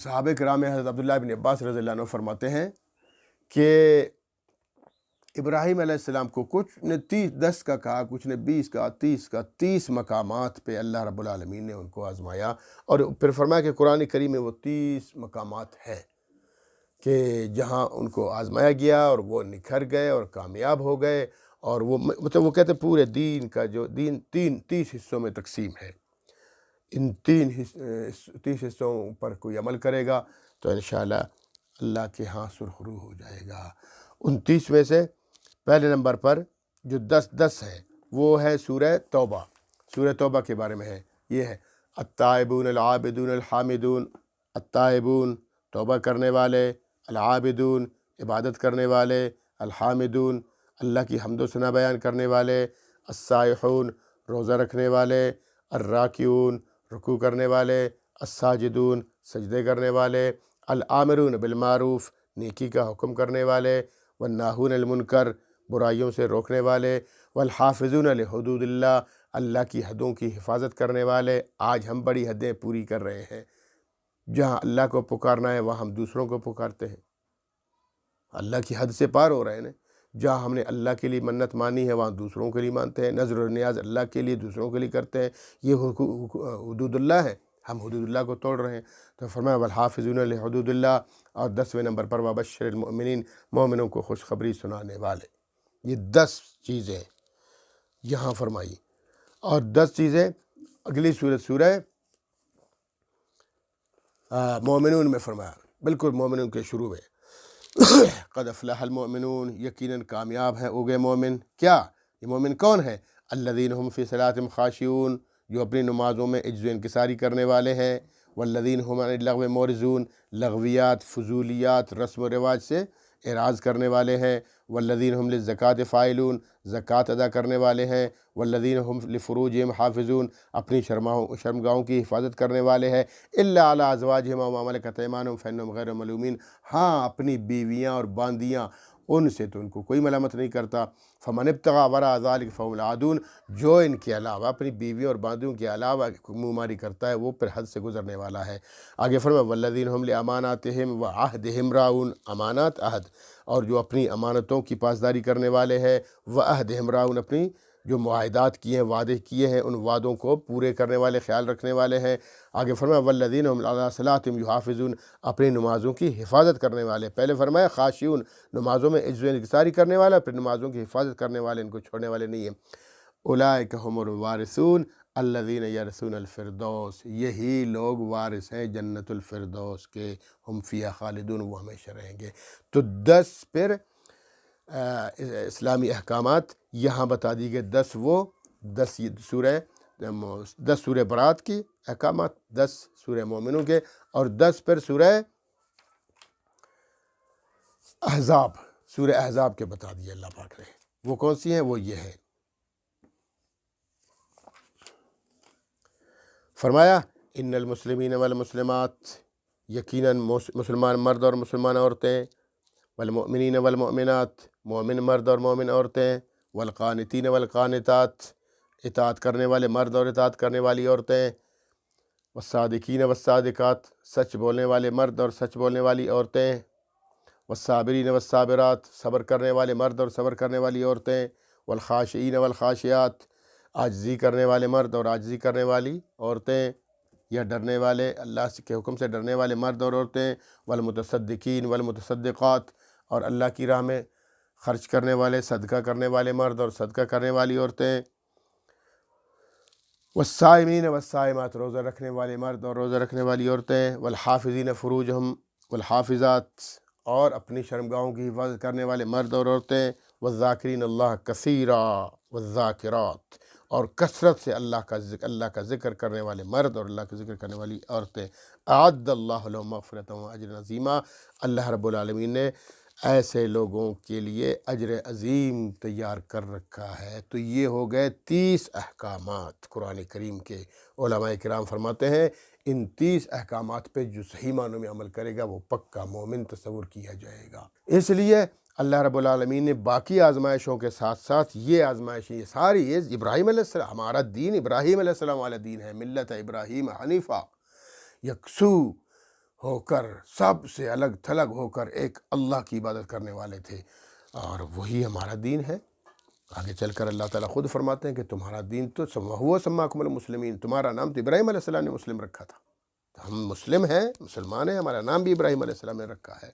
صحابہ کرام حضرت عبداللہ بن عباس رضی اللہ عنہ فرماتے ہیں کہ ابراہیم علیہ السلام کو کچھ نے 10 کا کہا، کچھ نے 20 کا، 30 کا، 30 مقامات پہ اللہ رب العالمین نے ان کو آزمایا، اور پھر فرمایا کہ قرآن کریم میں وہ 30 مقامات ہے کہ جہاں ان کو آزمایا گیا اور وہ نکھر گئے اور کامیاب ہو گئے، اور وہ مطلب وہ کہتے ہیں پورے دین کا جو دین 30 حصوں میں تقسیم ہے، ان 30 حصوں پر کوئی عمل کرے گا تو انشاءاللہ اللہ کے ہاں سرخرو ہو جائے گا۔ ان 30 میں سے پہلے نمبر پر جو 10 ہے وہ ہے سورہ توبہ۔ سورہ توبہ کے بارے میں ہے، یہ ہے التائبون العابدون الحامدون، التائبون توبہ کرنے والے، العابدون عبادت کرنے والے، الحامدون اللہ کی حمد و ثنا بیان کرنے والے، السائحون روزہ رکھنے والے، الراکعون رکوع کرنے والے، الساجدون سجدے کرنے والے، الآمرون بالمعروف نیکی کا حکم کرنے والے، والناہون المنکر برائیوں سے روکنے والے، والحافظون لحدود اللہ اللہ کی حدوں کی حفاظت کرنے والے۔ آج ہم بڑی حدیں پوری کر رہے ہیں، جہاں اللہ کو پکارنا ہے وہاں ہم دوسروں کو پکارتے ہیں، اللہ کی حد سے پار ہو رہے ہیں نا۔ جہاں ہم نے اللہ کے لیے منت مانی ہے وہاں دوسروں کے لیے مانتے ہیں، نظر و نیاز اللہ کے لیے دوسروں کے لیے کرتے ہیں، یہ حدود اللہ ہے، ہم حدود اللہ کو توڑ رہے ہیں۔ تو فرمایا والحافظون لحدود اللہ، اور 10ویں نمبر پر وبشر المؤمنین مومنوں کو خوشخبری سنانے والے۔ یہ 10 چیزیں یہاں فرمائی، اور 10 چیزیں اگلی سورہ مومنون میں فرمایا، بالکل مومنون کے شروع میں قد افلح المؤمنون یقیناً کامیاب ہیں ہو گئے مومن۔ کیا یہ مومن کون ہے؟ الذین هم فی صلاتہم خاشعون جو اپنی نمازوں میں عجز و انکساری کرنے والے ہیں، والذین هم عن اللغو معرضون لغویات فضولیات رسم و رواج سے اعراض کرنے والے ہیں، والذین هم للزکاة فاعلون زکوٰۃ ادا کرنے والے ہیں، والذین هم لفروجہم حافظون اپنی شرمگاہوں کی حفاظت کرنے والے ہیں، الا علی ازواجہم و ما ملکت ایمانہم فانہم غیر ملومین ہاں اپنی بیویاں اور باندیاں ان سے تو ان کو کوئی ملامت نہیں کرتا۔ فمن ابتغى وراء ذلك فهم العادون جو ان کے علاوہ اپنی بیویوں اور باندیوں کے علاوہ منہ ماری کرتا ہے وہ پھر حد سے گزرنے والا ہے۔ آگے فرمایا والذین هم لاماناتہم وعہدہم راعون امانات عہد، اور جو اپنی امانتوں کی پاسداری کرنے والے ہیں، وعہدہم راعون اپنی جو معاہدات کیے ہیں وعدے کیے ہیں ان وعدوں کو پورے کرنے والے خیال رکھنے والے ہیں۔ آگے فرمایا والذین هم علی صلاتہم یحافظون اپنی نمازوں کی حفاظت کرنے والے۔ پہلے فرمایا خاشعون نمازوں میں عجز و انکساری کرنے والا، پھر نمازوں کی حفاظت کرنے والے، ان کو چھوڑنے والے نہیں ہیں۔ اولئک هم الوارثون الذین یرثون الفردوس یہی لوگ وارث ہیں جنت الفردوس کے، ہم فیہا خالدون وہ ہمیشہ رہیں گے۔ تو 10 پھر اسلامی احکامات یہاں بتا دی گئے، 10 سورہ برات کی احکامات، 10 سورہ مومنوں کے، اور 10 پھر سورہ احزاب، سورہ احزاب کے بتا دیے اللہ پاک نے۔ وہ کون سی ہیں؟ وہ یہ ہے، فرمایا ان المسلمین والمسلمات یقیناً مسلمان مرد اور مسلمان عورتیں، والمؤمنین والمؤمنات مومن مرد اور مومن عورتیں، والقانتین والقانتات اطاعت کرنے والے مرد اور اطاعت کرنے والی عورتیں، والصادقین والصادقات سچ بولنے والے مرد اور سچ بولنے والی عورتیں، والصابرین والصابرات صبر کرنے والے مرد اور صبر کرنے والی عورتیں، والخاشعین والخاشعات عاجزی کرنے والے مرد اور عاجزی کرنے والی عورتیں، یا ڈرنے والے اللہ کے حکم سے ڈرنے والے مرد اور عورتیں، والمتصدقین والمتصدقات اور اللہ کی راہ میں خرچ کرنے والے صدقہ کرنے والے مرد اور صدقہ کرنے والی عورتیں، والصائمین والصائمات روزہ رکھنے والے مرد اور روزہ رکھنے والی عورتیں، والحافظین فروجہم والحافظات اور اپنی شرمگاہوں کی حفاظت کرنے والے مرد اور عورتیں، والذاکرین اللہ کثیرا والذاکرات اور کثرت سے اللہ کا ذکر کرنے والے مرد اور اللہ کا ذکر کرنے والی عورتیں، اعد اللہ لهم مغفرۃ واجرا عظیما اللہ رب العالمین نے ایسے لوگوں کے لیے اجر عظیم تیار کر رکھا ہے۔ تو یہ ہو گئے 30 احکامات قرآن کریم کے۔ علماء کرام فرماتے ہیں ان 30 احکامات پہ جو صحیح معنوں میں عمل کرے گا وہ پکا مومن تصور کیا جائے گا۔ اس لیے اللہ رب العالمین نے باقی آزمائشوں کے ساتھ ساتھ یہ آزمائشیں یہ ساری یہ ابراہیم علیہ السلام، ہمارا دین ابراہیم علیہ السلام والا دین ہے، ملت ابراہیم حنیفہ یکسو ہو کر، سب سے الگ تھلگ ہو کر ایک اللہ کی عبادت کرنے والے تھے، اور وہی ہمارا دین ہے۔ آگے چل کر اللہ تعالیٰ خود فرماتے ہیں کہ تمہارا دین تو ہوا سماکم المسلمین، تمہارا نام تو ابراہیم علیہ السلام نے مسلم رکھا تھا، ہم مسلم ہیں، مسلمان ہیں، ہمارا نام بھی ابراہیم علیہ السلام نے رکھا ہے۔